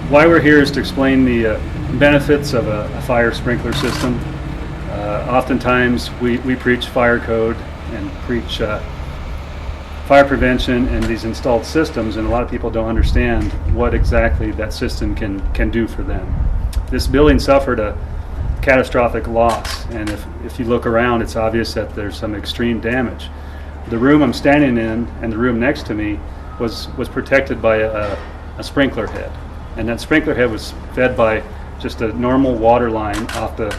Why we're here is to explain the benefits of a fire sprinkler system. Oftentimes we preach fire code and preach fire prevention and these installed systems, and a lot of people don't understand what exactly that system can do for them. This building suffered a catastrophic loss, and if you look around, it's obvious that there's some extreme damage. The room I'm standing in and the room next to me was protected by a sprinkler head, and that sprinkler head was fed by just a normal water line off the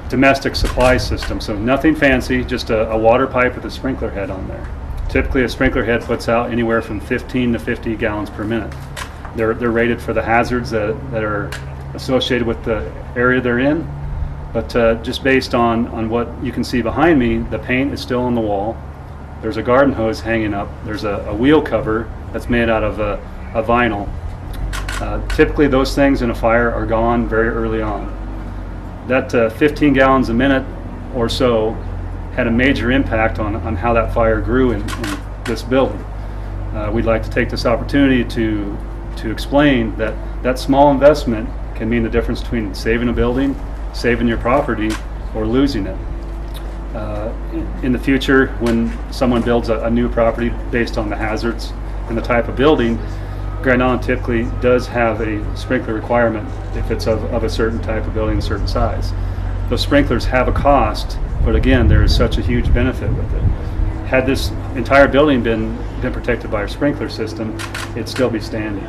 domestic supply system. So nothing fancy, just a water pipe with a sprinkler head on there. Typically a sprinkler head puts out anywhere from 15 to 50 gallons per minute. They're rated for the hazards that are associated with the area they're in, but just based on what you can see behind me, the paint is still on the wall. There's a garden hose hanging up. There's a wheel cover that's made out of a vinyl. Typically those things in a fire are gone very early on. That 15 gallons a minute or so had a major impact on how that fire grew in this building. We'd like to take this opportunity to explain that small investment can mean the difference between saving a building, saving your property, or losing it. In the future, when someone builds a new property based on the hazards and the type of building, Grand Island typically does have a sprinkler requirement if it's of a certain type of building, a certain size. Those sprinklers have a cost, but again, there is such a huge benefit with it. Had this entire building been protected by a sprinkler system, it'd still be standing.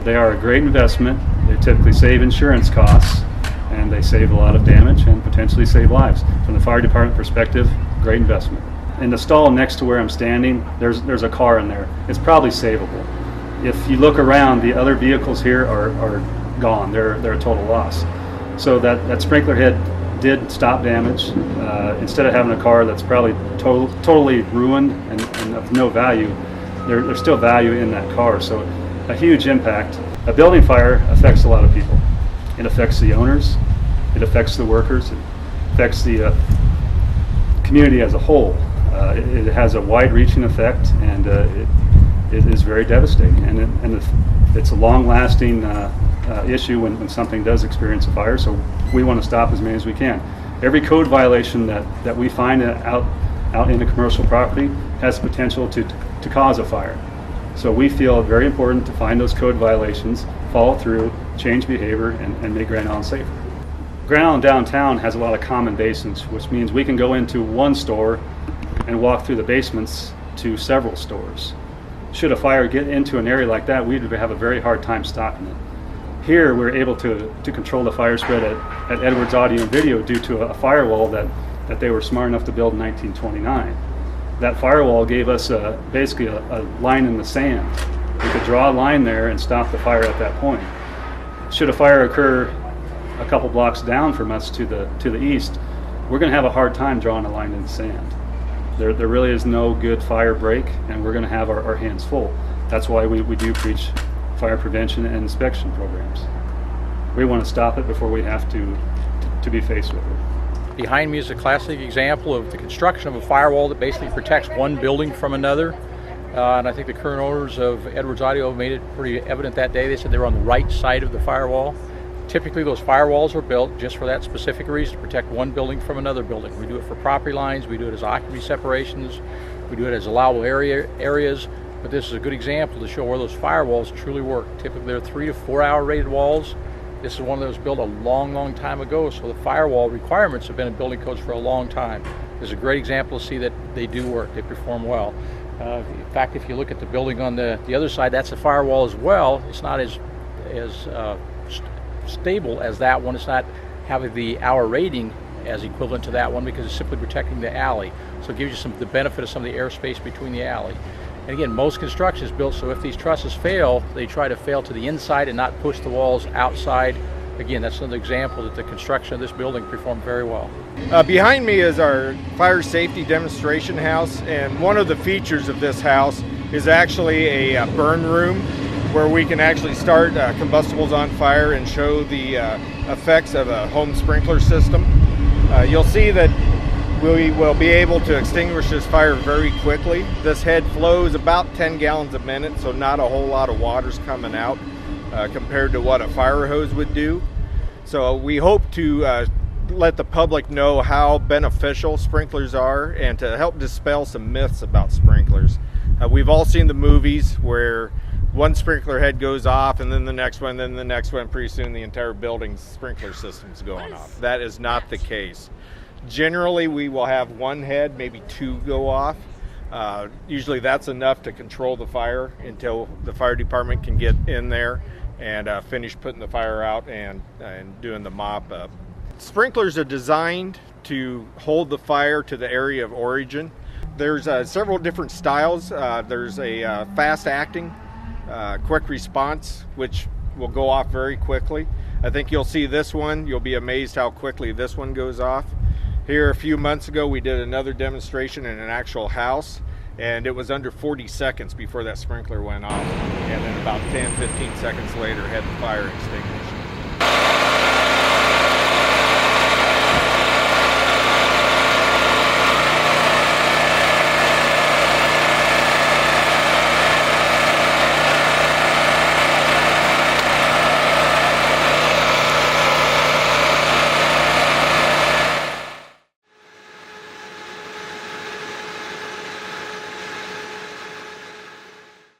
They are a great investment. They typically save insurance costs, and they save a lot of damage and potentially save lives. From the fire department perspective, great investment. In the stall next to where I'm standing, there's a car in there. It's probably savable. If you look around, the other vehicles here are gone. They're a total loss. So that sprinkler head did stop damage. Instead of having a car that's probably totally ruined and of no value, there's still value in that car. So a huge impact. A building fire affects a lot of people. It affects the owners. It affects the workers. It affects the community as a whole. It has a wide-reaching effect, and it is very devastating, and it's a long-lasting issue when something does experience a fire, so we want to stop as many as we can. Every code violation that we find out in a commercial property has the potential to cause a fire. So we feel it very important to find those code violations, follow through, change behavior, and make Grand Island safer. Grand Island downtown has a lot of common basins, which means we can go into one store and walk through the basements to several stores. Should a fire get into an area like that, we'd have a very hard time stopping it. Here, we're able to control the fire spread at Edwards Audio and Video due to a firewall that they were smart enough to build in 1929. That firewall gave us basically a line in the sand. We could draw a line there and stop the fire at that point. Should a fire occur a couple blocks down from us to the east, we're going to have a hard time drawing a line in the sand. There really is no good fire break, and we're going to have our hands full. That's why we do preach fire prevention and inspection programs. We want to stop it before we have to be faced with it. Behind me is a classic example of the construction of a firewall that basically protects one building from another. And I think the current owners of Edwards Audio made it pretty evident that day. They said they were on the right side of the firewall. Typically those firewalls are built just for that specific reason, to protect one building from another building. We do it for property lines, we do it as occupancy separations, we do it as allowable areas, but this is a good example to show where those firewalls truly work. Typically they're 3 to 4 hour rated walls. This is one that was built a long time ago, so the firewall requirements have been in building codes for a long time. This is a great example to see that they do work, they perform well. In fact, if you look at the building on the other side, that's a firewall as well. It's not as stable as that one. It's not having the hour rating as equivalent to that one because it's simply protecting the alley. So it gives you the benefit of some of the airspace between the alley. And again, most construction is built so if these trusses fail, they try to fail to the inside and not push the walls outside. Again, that's another example that the construction of this building performed very well. Behind me is our fire safety demonstration house, and one of the features of this house is actually a burn room where we can actually start combustibles on fire and show the effects of a home sprinkler system. You'll see that we will be able to extinguish this fire very quickly. This head flows about 10 gallons a minute, so not a whole lot of water's coming out. compared to what a fire hose would do. So we hope to let the public know how beneficial sprinklers are and to help dispel some myths about sprinklers. We've all seen the movies where one sprinkler head goes off and then the next one, then the next one, pretty soon the entire building's sprinkler system's going off. That is not the case. Generally, we will have one head, maybe two go off. Usually that's enough to control the fire until the fire department can get in there and finish putting the fire out and doing the mop up. Sprinklers are designed to hold the fire to the area of origin. There's several different styles. There's a fast acting, quick response, which will go off very quickly. I think you'll see this one. You'll be amazed how quickly this one goes off. Here a few months ago we did another demonstration in an actual house, and it was under 40 seconds before that sprinkler went off, and then about 10-15 seconds later had the fire extinguished.